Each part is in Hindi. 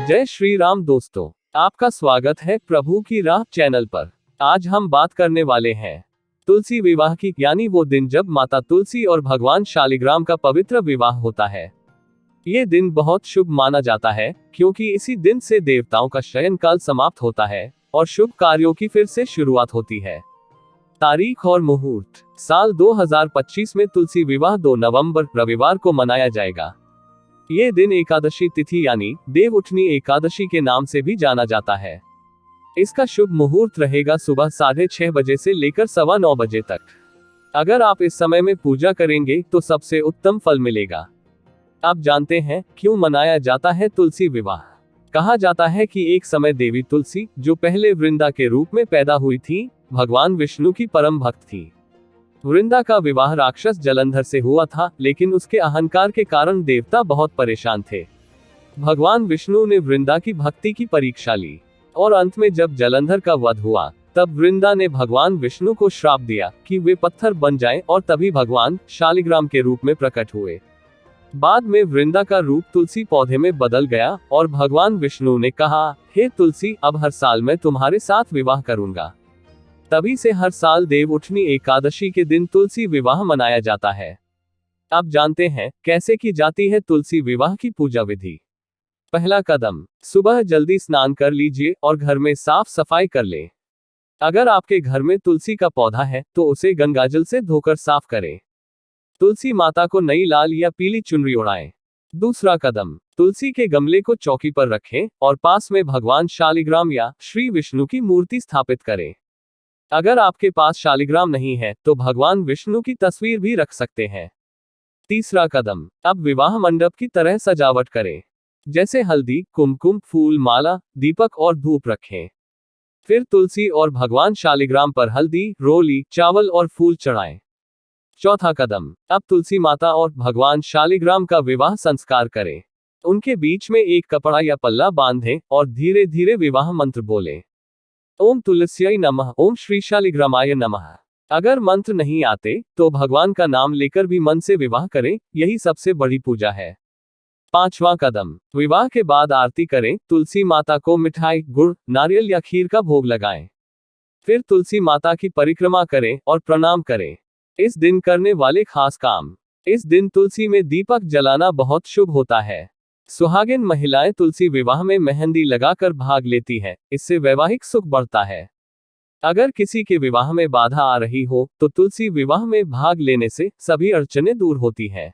जय श्री राम दोस्तों, आपका स्वागत है प्रभु की राह चैनल पर। आज हम बात करने वाले हैं तुलसी विवाह की, यानी वो दिन जब माता तुलसी और भगवान शालिग्राम का पवित्र विवाह होता है। ये दिन बहुत शुभ माना जाता है क्योंकि इसी दिन से देवताओं का शयन काल समाप्त होता है और शुभ कार्यों की फिर से शुरुआत होती है। तारीख और मुहूर्त। साल 2025 में तुलसी विवाह 2 नवंबर रविवार को मनाया जाएगा। ये दिन एकादशी तिथि यानी देव उठनी एकादशी के नाम से भी जाना जाता है। इसका शुभ मुहूर्त रहेगा सुबह 6:30 बजे से लेकर 9:15 बजे तक। अगर आप इस समय में पूजा करेंगे तो सबसे उत्तम फल मिलेगा। आप जानते हैं क्यों मनाया जाता है तुलसी विवाह? कहा जाता है कि एक समय देवी तुलसी, जो पहले वृंदा के रूप में पैदा हुई थी, भगवान विष्णु की परम भक्त थी। वृंदा का विवाह राक्षस जलंधर से हुआ था, लेकिन उसके अहंकार के कारण देवता बहुत परेशान थे। भगवान विष्णु ने वृंदा की भक्ति की परीक्षा ली और अंत में जब जलंधर का वध हुआ, तब वृंदा ने भगवान विष्णु को श्राप दिया कि वे पत्थर बन जाएं, और तभी भगवान शालिग्राम के रूप में प्रकट हुए। बाद में वृंदा का रूप तुलसी पौधे में बदल गया और भगवान विष्णु ने कहा, हे तुलसी, अब हर साल मैं तुम्हारे साथ विवाह करूंगा। तभी से हर साल देव उठनी एकादशी के दिन तुलसी विवाह मनाया जाता है। आप जानते हैं कैसे की जाती है तुलसी विवाह की पूजा विधि? पहला कदम, सुबह जल्दी स्नान कर लीजिए और घर में साफ सफाई कर लें। अगर आपके घर में तुलसी का पौधा है तो उसे गंगाजल से धोकर साफ करें। तुलसी माता को नई लाल या पीली चुनरी ओढ़ाएं। दूसरा कदम, तुलसी के गमले को चौकी पर रखें और पास में भगवान शालिग्राम या श्री विष्णु की मूर्ति स्थापित करें। अगर आपके पास शालिग्राम नहीं है तो भगवान विष्णु की तस्वीर भी रख सकते हैं। तीसरा कदम, अब विवाह मंडप की तरह सजावट करें, जैसे हल्दी, कुमकुम, फूल, माला, दीपक और धूप रखें। फिर तुलसी और भगवान शालिग्राम पर हल्दी, रोली, चावल और फूल चढ़ाएं। चौथा कदम, अब तुलसी माता और भगवान शालिग्राम का विवाह संस्कार करें। उनके बीच में एक कपड़ा या पल्ला बांधें और धीरे धीरे विवाह मंत्र बोलें। ओम तुलस्यै नमः, ओम श्री शालिग्रामाय नमः। अगर मंत्र नहीं आते तो भगवान का नाम लेकर भी मन से विवाह करें, यही सबसे बड़ी पूजा है। पांचवा कदम, विवाह के बाद आरती करें। तुलसी माता को मिठाई, गुड़, नारियल या खीर का भोग लगाएं। फिर तुलसी माता की परिक्रमा करें और प्रणाम करें। इस दिन करने वाले खास काम। इस दिन तुलसी में दीपक जलाना बहुत शुभ होता है। सुहागिन महिलाएं तुलसी विवाह में मेहंदी लगाकर भाग लेती हैं, इससे वैवाहिक सुख बढ़ता है। अगर किसी के विवाह में बाधा आ रही हो तो तुलसी विवाह में भाग लेने से सभी अड़चनें दूर होती हैं।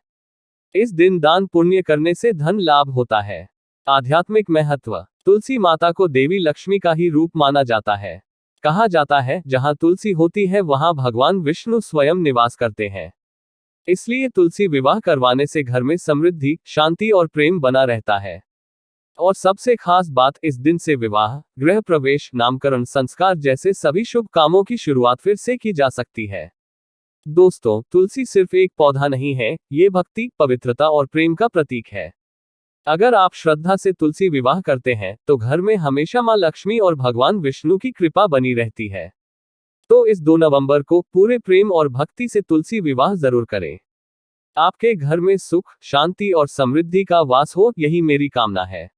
इस दिन दान पुण्य करने से धन लाभ होता है। आध्यात्मिक महत्व। तुलसी माता को देवी लक्ष्मी का ही रूप माना जाता है। कहा जाता है, जहां तुलसी होती है वहां भगवान विष्णु स्वयं निवास करते हैं। इसलिए तुलसी विवाह करवाने से घर में समृद्धि, शांति और प्रेम बना रहता है। और सबसे खास बात, इस दिन से विवाह, गृह प्रवेश, नामकरण, संस्कार जैसे सभी शुभ कामों की शुरुआत फिर से की जा सकती है। दोस्तों, तुलसी सिर्फ एक पौधा नहीं है, ये भक्ति, पवित्रता और प्रेम का प्रतीक है। अगर आप श्रद्धा से तुलसी विवाह करते हैं तो घर में हमेशा मां लक्ष्मी और भगवान विष्णु की कृपा बनी रहती है। तो इस 2 नवंबर को पूरे प्रेम और भक्ति से तुलसी विवाह जरूर करें। आपके घर में सुख, शांति और समृद्धि का वास हो, यही मेरी कामना है।